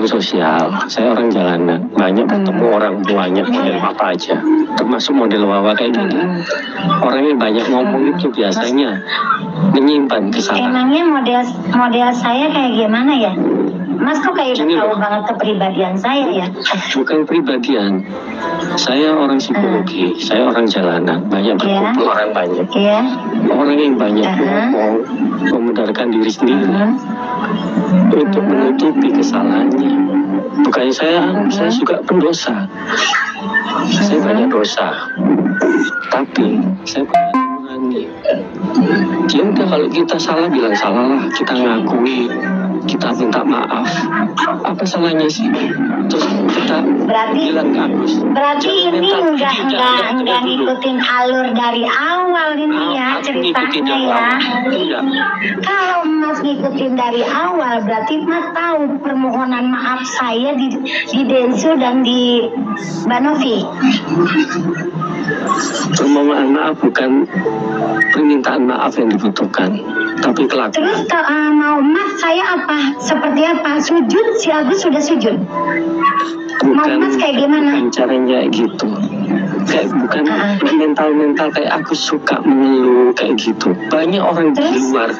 dukung sosial. Saya orang jalanan, banyak ketemu orang banyak model apa aja, termasuk model Wawa kayak gini. Orang yang banyak ngomong itu biasanya menyimpan kesalahan. Emangnya model saya kayak gimana ya? Mas kok kayak tahu banget kepribadian saya ya? Bukan pribadian, saya orang psikologi, saya orang jalanan, banyak berkumpul orang banyak. Orang yang banyak ngomong, membenarkan diri sendiri untuk menutupi kesalahannya. Bukannya saya juga pendosa, saya banyak dosa, tapi saya punya nurani. Ya udah, kalau kita salah bilang salah lah, kita ngakui, kita minta maaf, apa salahnya sih? Terus kita bilang ke Agus. Berarti ini enggak ngikutin alur dari awal ini ya ceritanya ya. Kalau Mas ngikutin dari awal, berarti Mas tahu permohonan maaf saya di Densu dan di Banovi. Permohonan maaf bukan permintaan maaf yang dibutuhkan, tapi kelakuan. Terus mau Mas saya apa? Seperti apa? Sujud? Si Agus sudah sujud. Mau Mas kayak gimana? Bukan caranya gitu. Kayak bukan mental kayak aku suka mengeluh kayak gitu. Banyak orang di luar,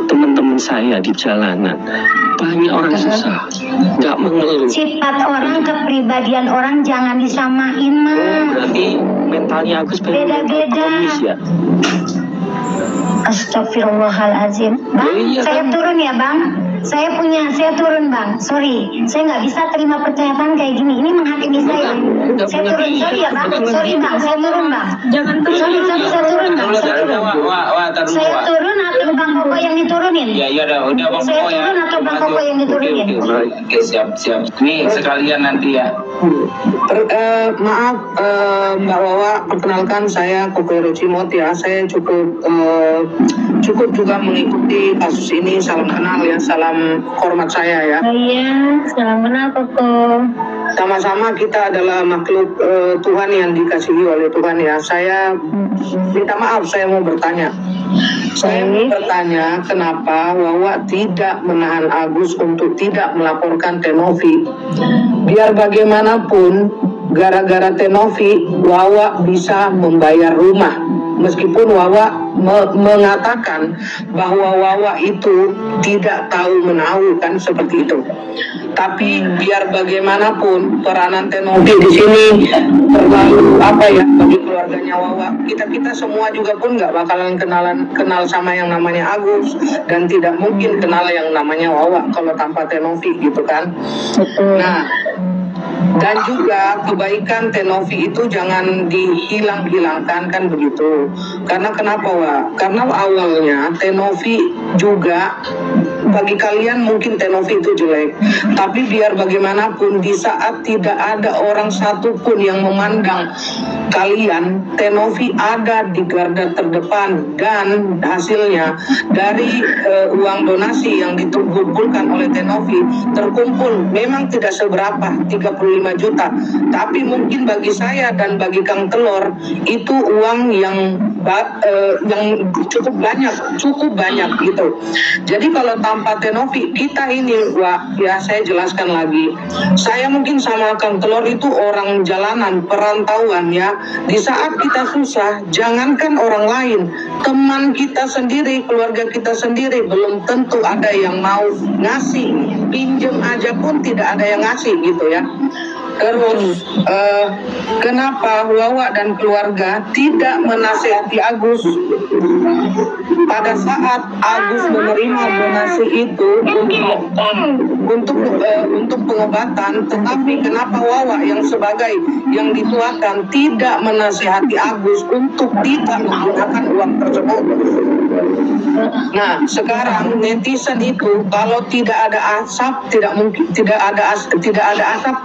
teman-teman saya di jalanan, banyak orang susah, nggak mengeluh. Sifat orang, kepribadian orang jangan disamain, Mas. Berarti mentalnya Agus beda-beda. Ya? Astagfirullahaladzim. Bang, saya turun ya Bang. Saya turun Bang. Sorry, saya nggak bisa terima pernyataan kayak gini. Ini menghakimi saya. Saya turun, sorry ya Bang. Sorry Bang, saya turun Bang. Jangan turun. Saya turun Bang. Saya turun atau Bang Koko yang diturunin? Iya udah Bang Koko ya. Saya turun atau Bang Koko yang diturunin? Oke, siap. Nih sekalian nanti ya. Maaf Mbak Wawa, perkenalkan saya Koko Rocimot ya. Saya cukup juga mengikuti kasus ini. Salam kenal ya, salam hormat saya ya. Iya, salam kenal Koko. Sama-sama kita adalah makhluk Tuhan yang dikasihi oleh Tuhan ya. Saya minta maaf, saya mau bertanya. Saya mau bertanya kenapa Wawa tidak menahan Agus untuk tidak melaporkan Tenovi. Biar bagaimanapun gara-gara Tenovi Wawa bisa membayar rumah. Meskipun Wawa mengatakan bahwa Wawa itu tidak tahu menahu kan seperti itu. Tapi biar bagaimanapun peranan Tenovi di sini terlalu bagi keluarganya Wawa. Kita semua juga pun nggak bakalan kenal sama yang namanya Agus dan tidak mungkin kenal yang namanya Wawa kalau tanpa Tenovi gitu kan. Nah, dan juga kebaikan Tenovi itu jangan dihilang-hilangkan kan begitu. Karena kenapa Wak? Karena awalnya Tenovi juga bagi kalian mungkin Tenovi itu jelek, tapi biar bagaimanapun di saat tidak ada orang satupun yang memandang kalian, Tenovi ada di garda terdepan dan hasilnya dari uang donasi yang dikumpulkan oleh Tenovi terkumpul memang tidak seberapa 35 juta, tapi mungkin bagi saya dan bagi Kang Telur itu uang yang cukup banyak gitu. Jadi kalau tanpa Tenovi kita ini ya saya jelaskan lagi, saya mungkin sama Kang Telur itu orang jalanan, perantauan ya. Di saat kita susah, jangankan orang lain, teman kita sendiri, keluarga kita sendiri belum tentu ada yang mau ngasih, pinjem aja pun tidak ada yang ngasih gitu ya. Terus kenapa Wawa dan keluarga tidak menasihati Agus pada saat Agus menerima donasi itu untuk pengobatan, tetapi kenapa Wawa yang sebagai yang dituakan tidak menasihati Agus untuk tidak menggunakan uang tersebut? Nah, sekarang netizen itu kalau tidak ada asap tidak mungkin tidak ada asap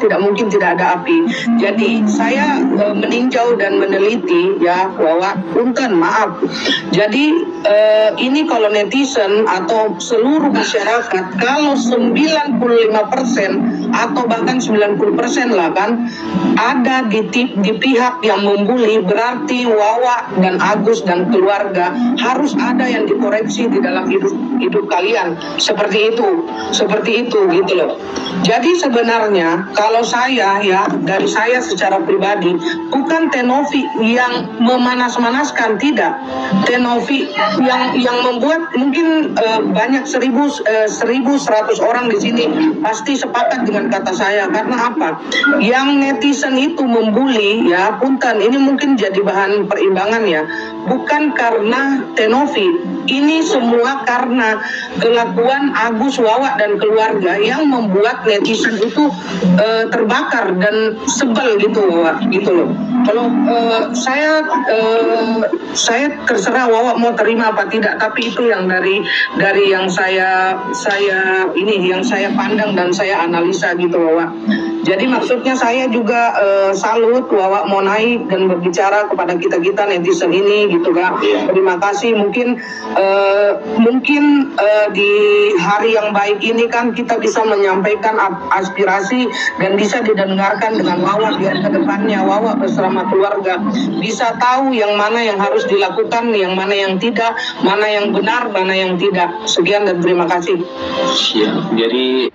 tidak mungkin tidak tidak ada api. Jadi saya meninjau dan meneliti ya, bahwa punten maaf. Jadi ini kalau netizen atau seluruh masyarakat, kalau 95% atau bahkan 90% lah kan ada di pihak yang membuli, berarti Wawa dan Agus dan keluarga harus ada yang dikoreksi di dalam hidup kalian. Seperti itu gitu loh. Jadi sebenarnya kalau saya ya, dari saya secara pribadi, bukan Tenovi yang memanas-manaskan, tidak. Tenovi yang membuat mungkin banyak 1.100 orang di sini pasti sepakat dengan kata saya. Karena apa? Yang netizen itu membuli ya, punten, ini mungkin jadi bahan perimbangan ya, bukan karena Tenovi, ini semua karena kelakuan Agus, Wawa dan keluarga yang membuat netizen itu terbakar dan sebel gitu loh. Kalau saya terserah Wawa mau terima apa tidak, tapi itu yang dari yang saya pandang dan saya analisa gitu Wawa. Jadi maksudnya saya juga salut Wawa mau naik dan berbicara kepada kita netizen ini gitu kan. Terima kasih. Mungkin di hari yang baik ini kan kita bisa menyampaikan aspirasi dan bisa didengarkan dengan Wawa biar ke depannya Wawa bersama keluarga bisa tahu yang mana yang harus dilakukan, yang mana yang tidak, mana yang benar, mana yang tidak. Sekian dan terima kasih. Ya, jadi